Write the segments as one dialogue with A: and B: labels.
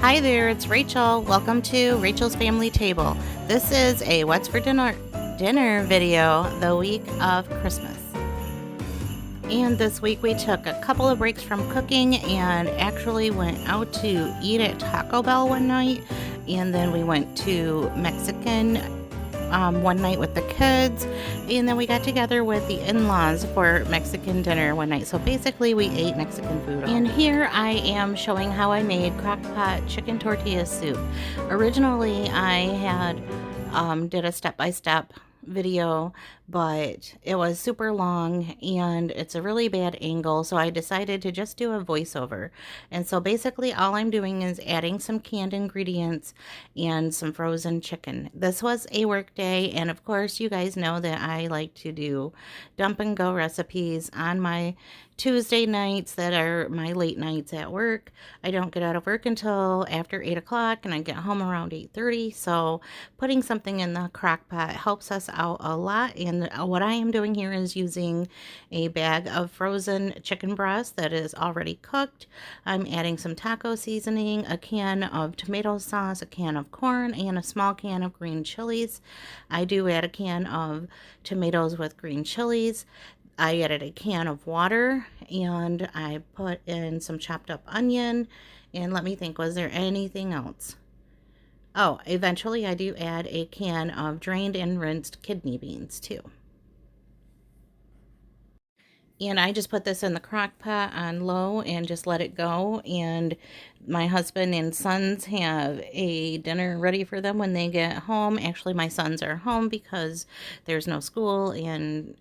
A: Hi there, it's Rachel. Welcome to Rachel's Family Table. This is a What's for Dinner video the week of Christmas. And this week we took a couple of breaks from cooking and actually went out to eat at Taco Bell one night. And then we went to Mexican one night with the kids, and then we got together with the in-laws for Mexican dinner one night. So basically we ate Mexican food. And here I am showing how I made Crock-Pot chicken tortilla soup. Originally I had did a step-by-step video, but it was super long and it's a really bad angle, so I decided to just do a voiceover. And so basically all I'm doing is adding some canned ingredients and some frozen chicken. This was a work day, and of course you guys know that I like to do dump and go recipes on my Tuesday nights that are my late nights at work. I don't get out of work until after 8 o'clock and I get home around 8:30, so putting something in the crock pot helps us out a lot. And what I am doing here is using a bag of frozen chicken breast that is already cooked. I'm adding some taco seasoning, a can of tomato sauce, a can of corn, and a small can of green chilies. I do add a can of tomatoes with green chilies. I added a can of water, and I put in some chopped up onion, and let me think, was there anything else? Oh, eventually I do add a can of drained and rinsed kidney beans too. And I just put this in the crock pot on low and just let it go. And my husband and sons have a dinner ready for them when they get home. Actually, my sons are home because there's no school, and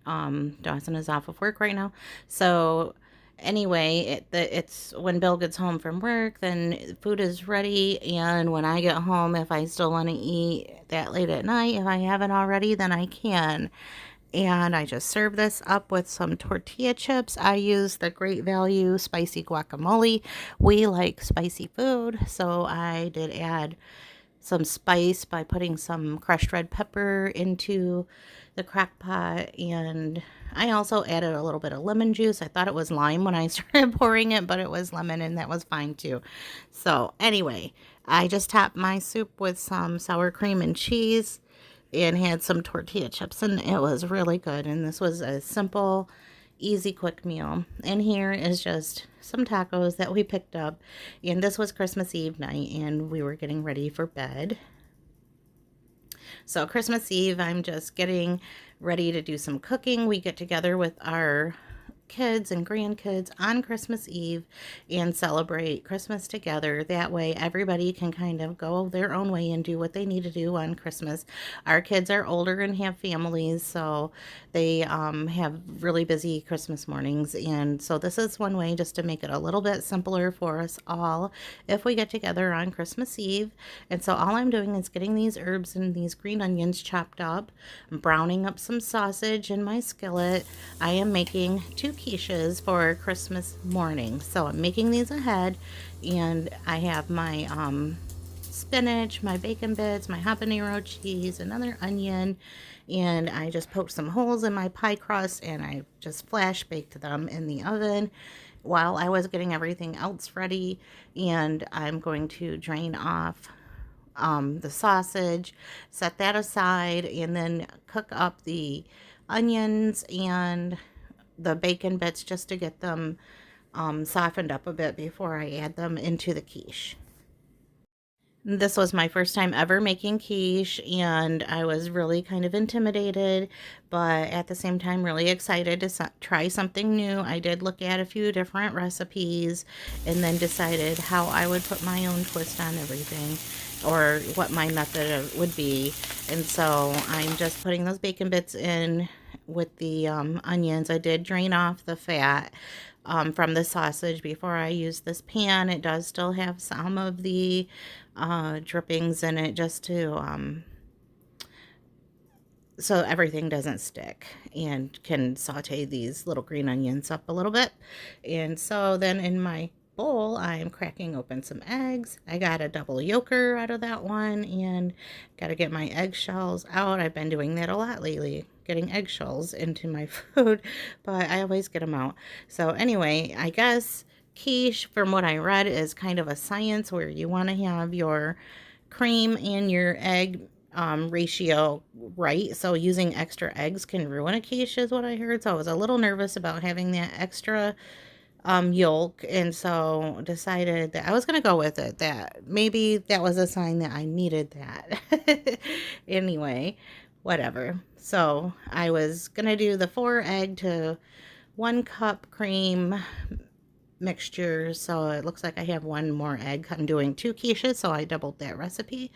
A: Dawson is off of work right now. So anyway, it's when Bill gets home from work, then food is ready. And when I get home, if I still want to eat that late at night, if I haven't already, then I can. And I just serve this up with some tortilla chips. I use the Great Value spicy guacamole. We like spicy food, so I did add some spice by putting some crushed red pepper into the crock pot, and I also added a little bit of lemon juice. I thought it was lime when I started pouring it, but it was lemon, and that was fine too. So anyway, I just topped my soup with some sour cream and cheese and had some tortilla chips, and it was really good. And this was a simple, easy, quick meal. And here is just some tacos that we picked up, and this was Christmas Eve night, and we were getting ready for bed. So Christmas Eve, I'm just getting ready to do some cooking. We get together with our kids and grandkids on Christmas Eve and celebrate Christmas together. That way everybody can kind of go their own way and do what they need to do on Christmas. Our kids are older and have families, so they have really busy Christmas mornings, and so this is one way just to make it a little bit simpler for us all if we get together on Christmas Eve. And so all I'm doing is getting these herbs and these green onions chopped up. I'm browning up some sausage in my skillet. I am making 2 quiches for Christmas morning, so I'm making these ahead. And I have my spinach, my bacon bits, my habanero cheese, another onion, and I just poked some holes in my pie crust and I just flash baked them in the oven while I was getting everything else ready. And I'm going to drain off the sausage, set that aside, and then cook up the onions and the bacon bits just to get them softened up a bit before I add them into the quiche. This was my first time ever making quiche, and I was really kind of intimidated, but at the same time really excited to try something new. I did look at a few different recipes and then decided how I would put my own twist on everything, or what my method would be. And so I'm just putting those bacon bits in with the onions. I did drain off the fat from the sausage before I use this pan. It does still have some of the drippings in it, just to so everything doesn't stick, and can saute these little green onions up a little bit. And so then in my bowl, I'm cracking open some eggs. I got a double yolker out of that one, and got to get my eggshells out. I've been doing that a lot lately, getting eggshells into my food, but I always get them out. So anyway, I guess quiche, from what I read, is kind of a science where you want to have your cream and your egg ratio right. So using extra eggs can ruin a quiche is what I heard. So I was a little nervous about having that extra yolk, and so decided that I was going to go with it. That maybe that was a sign that I needed that. Anyway, whatever. So I was going to do the 4 egg to 1 cup cream mixture, so it looks like I have 1 more egg. I'm doing 2 quiches, so I doubled that recipe.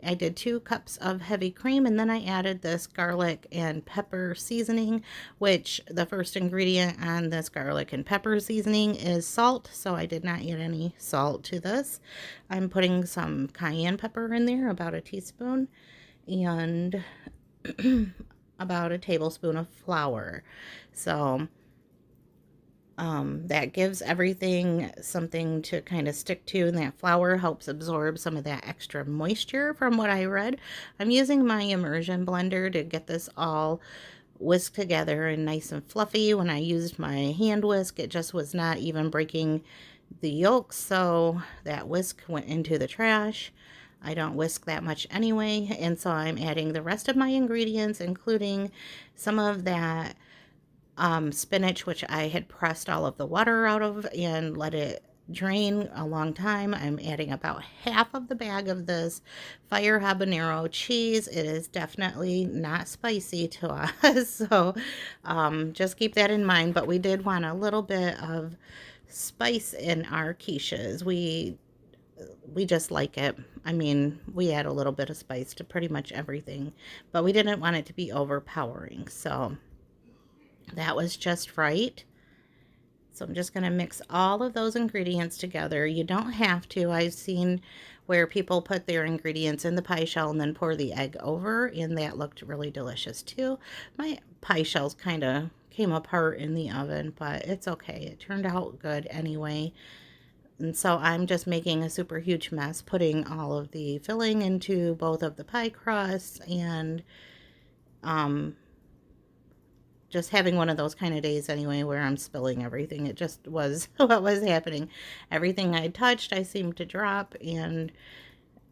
A: I did 2 cups of heavy cream, and then I added this garlic and pepper seasoning, which the first ingredient on this garlic and pepper seasoning is salt, so I did not add any salt to this. I'm putting some cayenne pepper in there, about a teaspoon, and about a tablespoon of flour. So that gives everything something to kind of stick to, and that flour helps absorb some of that extra moisture from what I read. I'm using my immersion blender to get this all whisked together and nice and fluffy. When I used my hand whisk, it just was not even breaking the yolks, so that whisk went into the trash. I don't whisk that much anyway, and so I'm adding the rest of my ingredients, including some of that spinach, which I had pressed all of the water out of and let it drain a long time. I'm adding about half of the bag of this fire habanero cheese. It is definitely not spicy to us, so just keep that in mind. But we did want a little bit of spice in our quiches. We just like it. I mean, we add a little bit of spice to pretty much everything, but we didn't want it to be overpowering, so that was just right. So I'm just going to mix all of those ingredients together. You don't have to. I've seen where people put their ingredients in the pie shell and then pour the egg over, and that looked really delicious too. My pie shells kind of came apart in the oven, but it's okay. It turned out good anyway. And so I'm just making a super huge mess, putting all of the filling into both of the pie crusts, and just having one of those kind of days anyway where I'm spilling everything. It just was what was happening. Everything I touched, I seemed to drop, and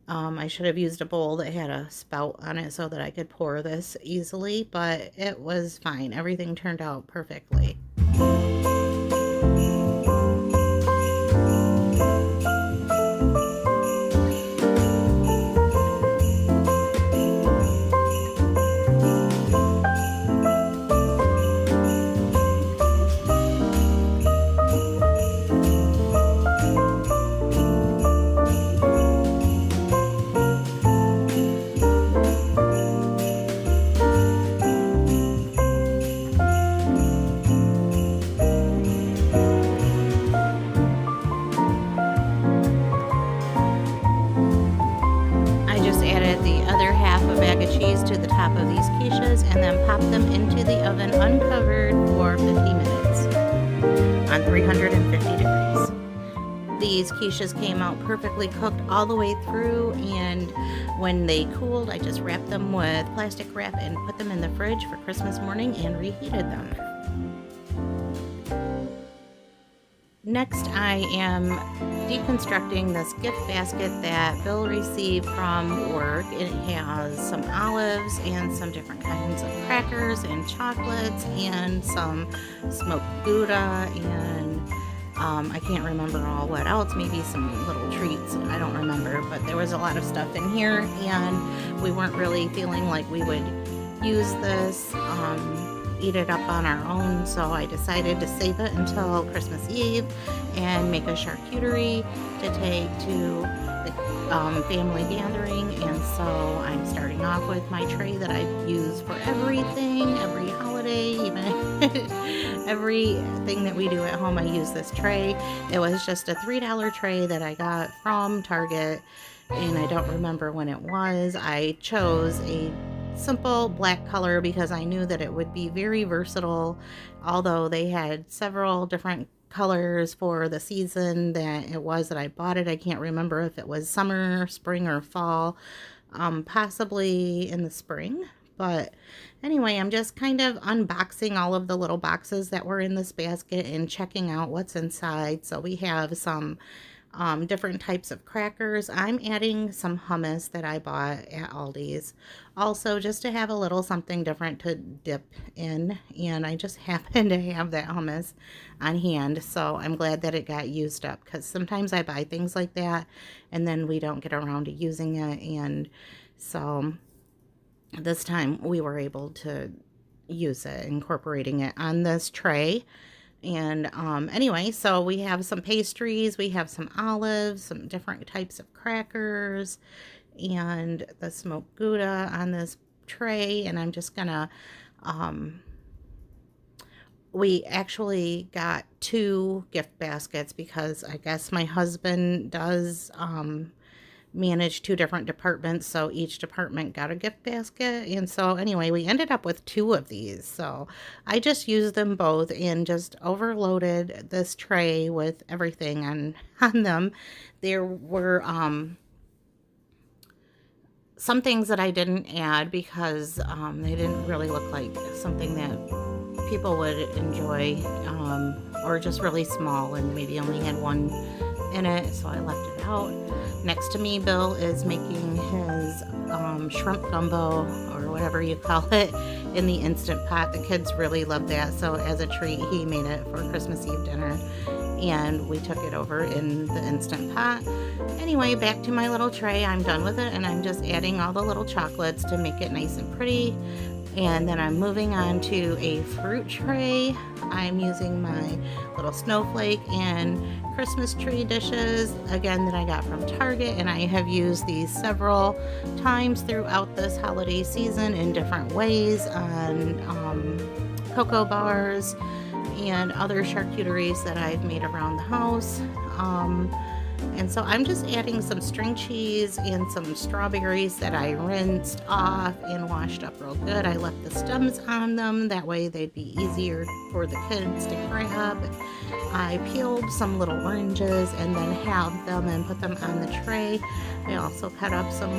A: I should have used a bowl that had a spout on it so that I could pour this easily, but it was fine. Everything turned out perfectly. Cheese to the top of these quiches, and then pop them into the oven uncovered for 50 minutes on 350 degrees. These quiches came out perfectly cooked all the way through, and when they cooled, I just wrapped them with plastic wrap and put them in the fridge for Christmas morning and reheated them. Next, I am deconstructing this gift basket that Bill received from work. It has some olives and some different kinds of crackers and chocolates and some smoked Gouda, and I can't remember all what else, maybe some little treats, I don't remember, but there was a lot of stuff in here, and we weren't really feeling like we would use this eat it up on our own, so I decided to save it until Christmas Eve and make a charcuterie to take to the family gathering. And so I'm starting off with my tray that I've used for everything, every holiday, even everything that we do at home. I use this tray. It was just a $3 tray that I got from Target, and I don't remember when it was. I chose a simple black color because I knew that it would be very versatile, although they had several different colors for the season that it was that I bought it. I can't remember if it was summer, spring, or fall, possibly in the spring, But anyway, I'm just kind of unboxing all of the little boxes that were in this basket and checking out what's inside. So we have some different types of crackers. I'm adding some hummus that I bought at Aldi's. Also, just to have a little something different to dip in. And I just happen to have that hummus on hand. So I'm glad that it got used up, because sometimes I buy things like that and then we don't get around to using it. And so this time we were able to use it, incorporating it on this tray. And anyway, so we have some pastries, we have some olives, some different types of crackers, and the smoked Gouda on this tray. And I'm just gonna, we actually got 2 gift baskets because I guess my husband does manage 2 different departments, so each department got a gift basket. And so anyway, we ended up with 2 of these, so I just used them both and just overloaded this tray with everything on them. There were some things that I didn't add because they didn't really look like something that people would enjoy, or just really small and maybe only had 1 in it, so I left it out. Next to me, Bill is making his shrimp gumbo, or whatever you call it, in the Instant Pot. The kids really love that, so as a treat, he made it for Christmas Eve dinner, and we took it over in the Instant Pot. Anyway, back to my little tray. I'm done with it, and I'm just adding all the little chocolates to make it nice and pretty. And then I'm moving on to a fruit tray. I'm using my little snowflake and Christmas tree dishes, again, that I got from Target, and I have used these several times throughout this holiday season in different ways on cocoa bars and other charcuteries that I've made around the house. And so I'm just adding some string cheese and some strawberries that I rinsed off and washed up real good. I left the stems on them, that way they'd be easier for the kids to grab. I peeled some little oranges and then halved them and put them on the tray. I also cut up some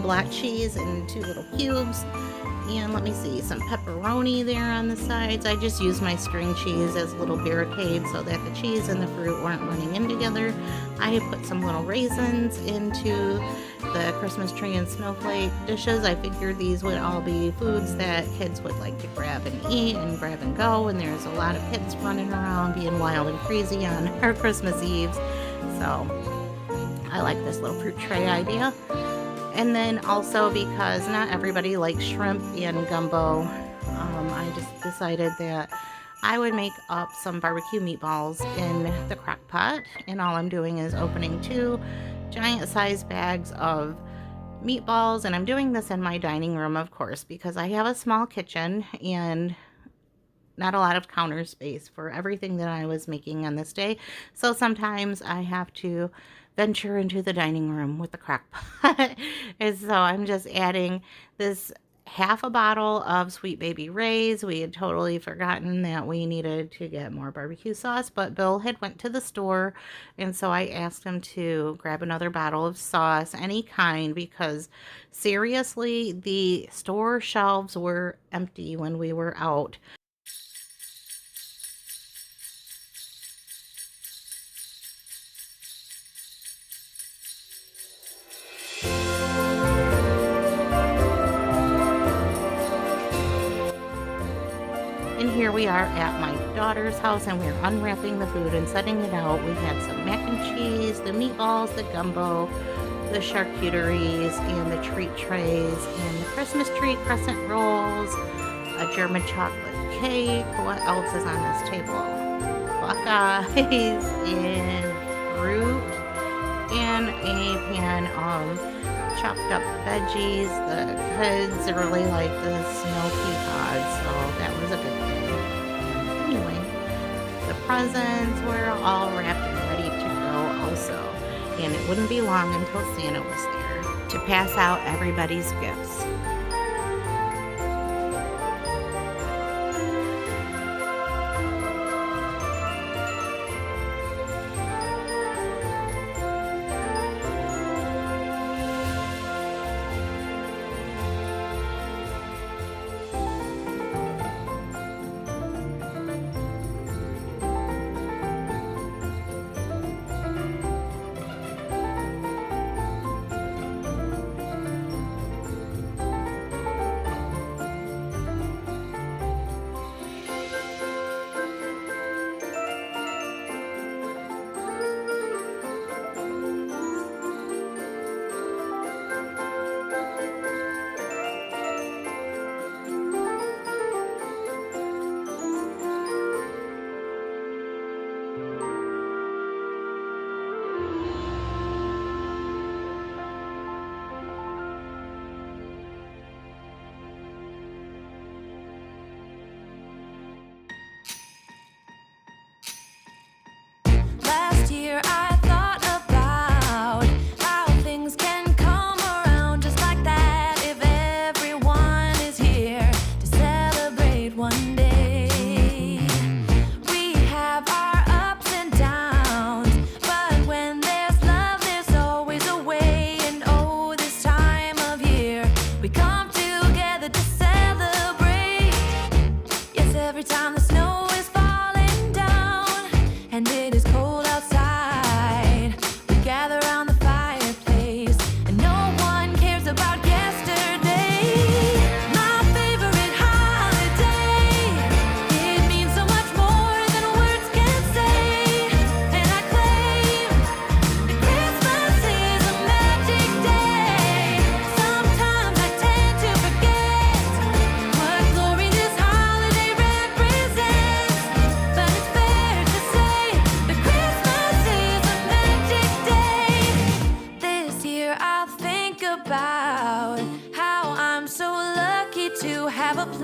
A: black cheese in 2 little cubes. And let me see, some pepperoni there on the sides. I just used my string cheese as a little barricade so that the cheese and the fruit weren't running in together. I had put some little raisins into the Christmas tree and snowflake dishes. I figured these would all be foods that kids would like to grab and eat and grab and go. And there's a lot of kids running around being wild and crazy on our Christmas Eves. So I like this little fruit tray idea. And then also, because not everybody likes shrimp and gumbo, I just decided that I would make up some barbecue meatballs in the Crock-Pot. And all I'm doing is opening 2 giant size bags of meatballs. And I'm doing this in my dining room, of course, because I have a small kitchen and not a lot of counter space for everything that I was making on this day. So sometimes I have to venture into the dining room with the Crock-Pot. And so I'm just adding this half a bottle of Sweet Baby Ray's. We had totally forgotten that we needed to get more barbecue sauce, but Bill had went to the store, and so I asked him to grab another bottle of sauce, any kind, because seriously, the store shelves were empty when we were out. And here we are at my daughter's house, and we're unwrapping the food and setting it out. We had some mac and cheese, the meatballs, the gumbo, the charcuteries, and the treat trays, and the Christmas tree crescent rolls, a German chocolate cake. What else is on this table? Buckeyes and fruit, and a pan of chopped up veggies. The kids really like the snow pea pods, so that was a good thing. Anyway, the presents were all wrapped and ready to go also, and it wouldn't be long until Santa was there to pass out everybody's gifts.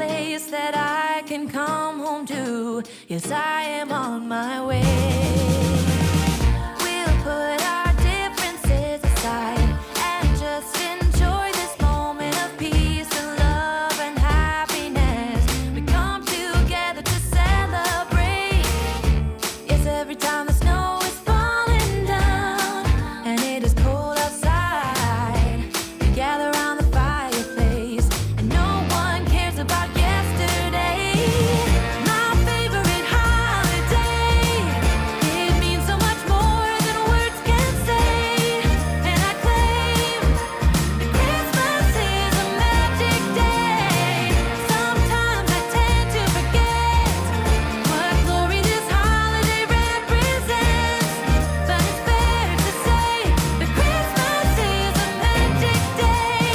B: place that I can come home to. Yes, I am on my way. We'll put our differences aside and just enjoy this moment of peace and love and happiness. We come together to celebrate. Yes, every time the snow is falling down and it is cold outside, we gather around the fireplace and no one cares about yesterday. My favorite holiday, it means so much more than words can say. And I claim that Christmas is a magic day. Sometimes I tend to forget what glory this holiday represents, but it's fair to say that Christmas is a magic day.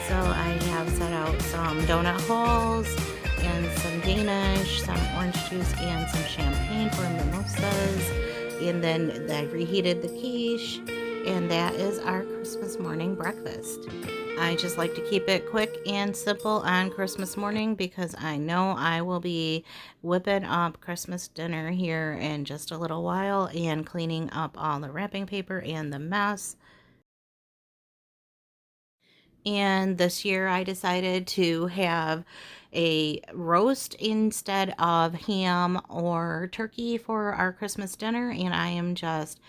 A: So I have set out some donut holes and some Danish, some orange juice, and some champagne for mimosas. And then I reheated the quiche, and that is our Christmas morning breakfast. I just like to keep it quick and simple on Christmas morning because I know I will be whipping up Christmas dinner here in just a little while and cleaning up all the wrapping paper and the mess. And this year I decided to have a roast instead of ham or turkey for our Christmas dinner. And I am just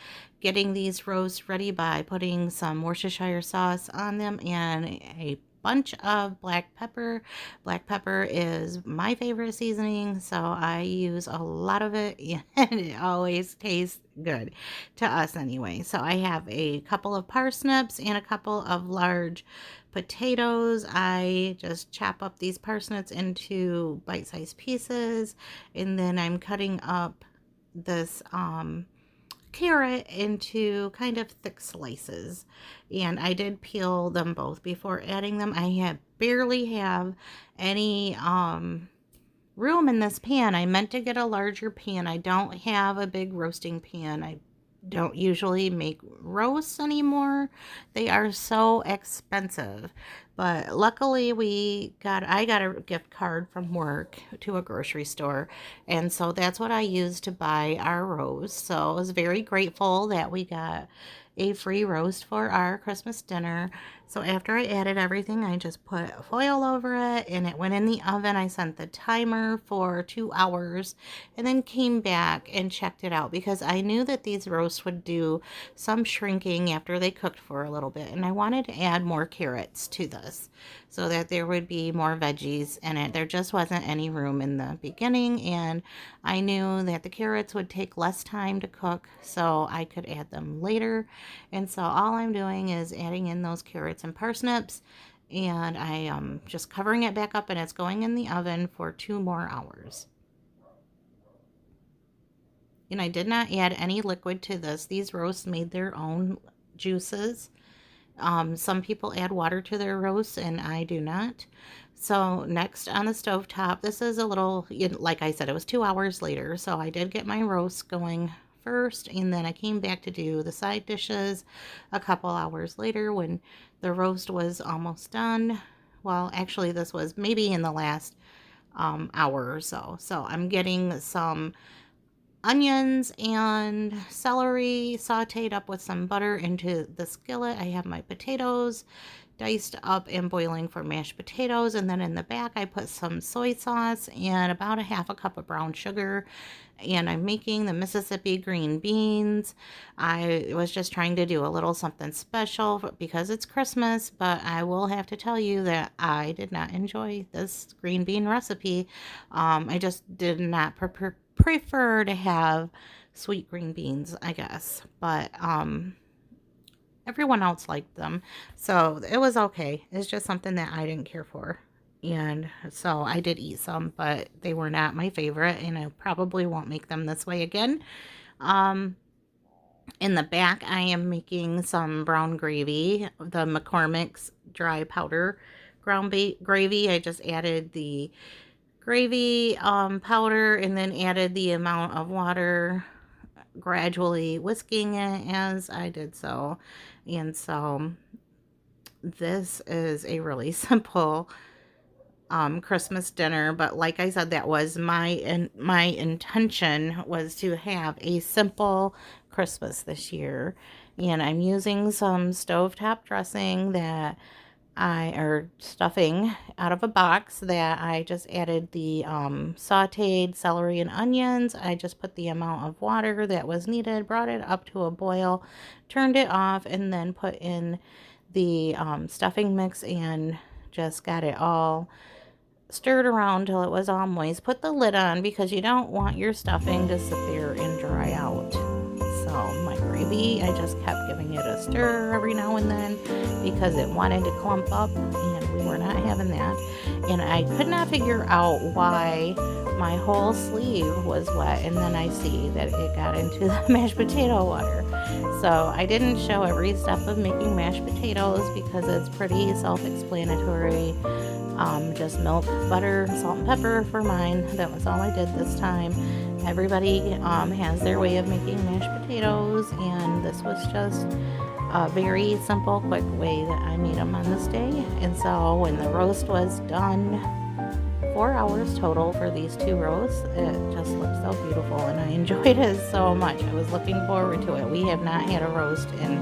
A: getting these roasts ready by putting some Worcestershire sauce on them and a bunch of black pepper. Black pepper is my favorite seasoning, so I use a lot of it and it always tastes good to us anyway. So I have a couple of parsnips and a couple of large potatoes. I just chop up these parsnips into bite-sized pieces, and then I'm cutting up this carrot into kind of thick slices, and I did peel them both before adding them. I barely have any room in this pan. I meant to get a larger pan. I don't have a big roasting pan. I don't usually make roasts anymore. They are so expensive. But luckily I got a gift card from work to a grocery store. And so that's what I used to buy our roast. So I was very grateful that we got a free roast for our Christmas dinner. So after I added everything, I just put foil over it and it went in the oven. I set the timer for 2 hours and then came back and checked it out because I knew that these roasts would do some shrinking after they cooked for a little bit. And I wanted to add more carrots to this so that there would be more veggies in it. There just wasn't any room in the beginning, and I knew that the carrots would take less time to cook, so I could add them later. And so all I'm doing is adding in those carrots and parsnips, and I am just covering it back up, and it's going in the oven for 2 more hours. And I did not add any liquid to this. These roasts made their own juices. Some people add water to their roasts, and I do not. So next on the stove top, this is a little, like I said, it was 2 hours later. So I did get my roast going first, and then I came back to do the side dishes a couple hours later when the roast was almost done. Well, actually, this was maybe in the last hour or so. So I'm getting some onions and celery sauteed up with some butter into the skillet. I have my potatoes diced up and boiling for mashed potatoes, and then in the back I put some soy sauce and about a half a cup of brown sugar, and I'm making the Mississippi green beans. I was just trying to do a little something special because it's Christmas, but I will have to tell you that I did not enjoy this green bean recipe. I just did not prefer to have sweet green beans, I guess, but everyone else liked them, so it was okay. It's just something that I didn't care for, and so I did eat some, but they were not my favorite, and I probably won't make them this way again. In the back, I am making some brown gravy, the McCormick's dry powder gravy. I just added the gravy powder and then added the amount of water, gradually whisking it as I did so. And so this is a really simple Christmas dinner, but like I said, that was my intention was to have a simple Christmas this year. And I'm using some stovetop dressing that or stuffing out of a box that I just added the sauteed celery and onions. I just put the amount of water that was needed, brought it up to a boil, turned it off, and then put in the stuffing mix and just got it all stirred around till it was all moist. Put the lid on because you don't want your stuffing to sit there and dry out. So my gravy, I just kept giving it a stir every now and then because it wanted to clump up and we were not having that. And I could not figure out why my whole sleeve was wet, and then I see that it got into the mashed potato water. So I didn't show every step of making mashed potatoes because it's pretty self-explanatory. Just milk, butter, salt, and pepper for mine. That was all I did this time. Everybody has their way of making mashed potatoes, and this was just a very simple, quick way that I made them on this day. And so when the roast was done, 4 hours total for these 2 roasts, it just looked so beautiful, and I enjoyed it so much. I was looking forward to it. We have not had a roast in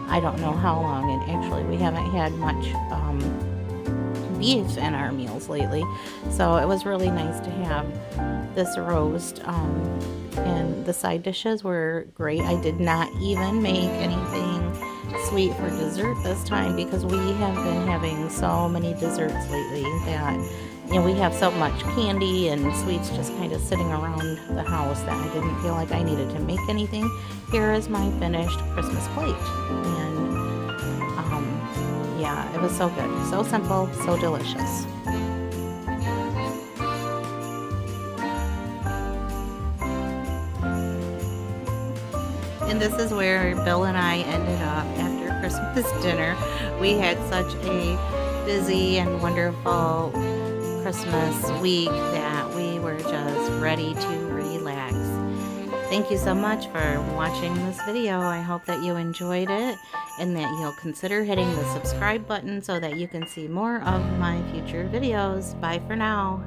A: I don't know how long, and actually we haven't had much beef in our meals lately, so it was really nice to have this roast. And the side dishes were great. I did not even make anything sweet for dessert this time because we have been having so many desserts lately that, you know, we have so much candy and sweets just kind of sitting around the house that I didn't feel like I needed to make anything. Here is my finished Christmas plate, and yeah, it was so good, so simple, so delicious. And this is where Bill and I ended up after Christmas dinner. We had such a busy and wonderful Christmas week that we were just ready to relax. Thank you so much for watching this video. I hope that you enjoyed it and that you'll consider hitting the subscribe button so that you can see more of my future videos. Bye for now.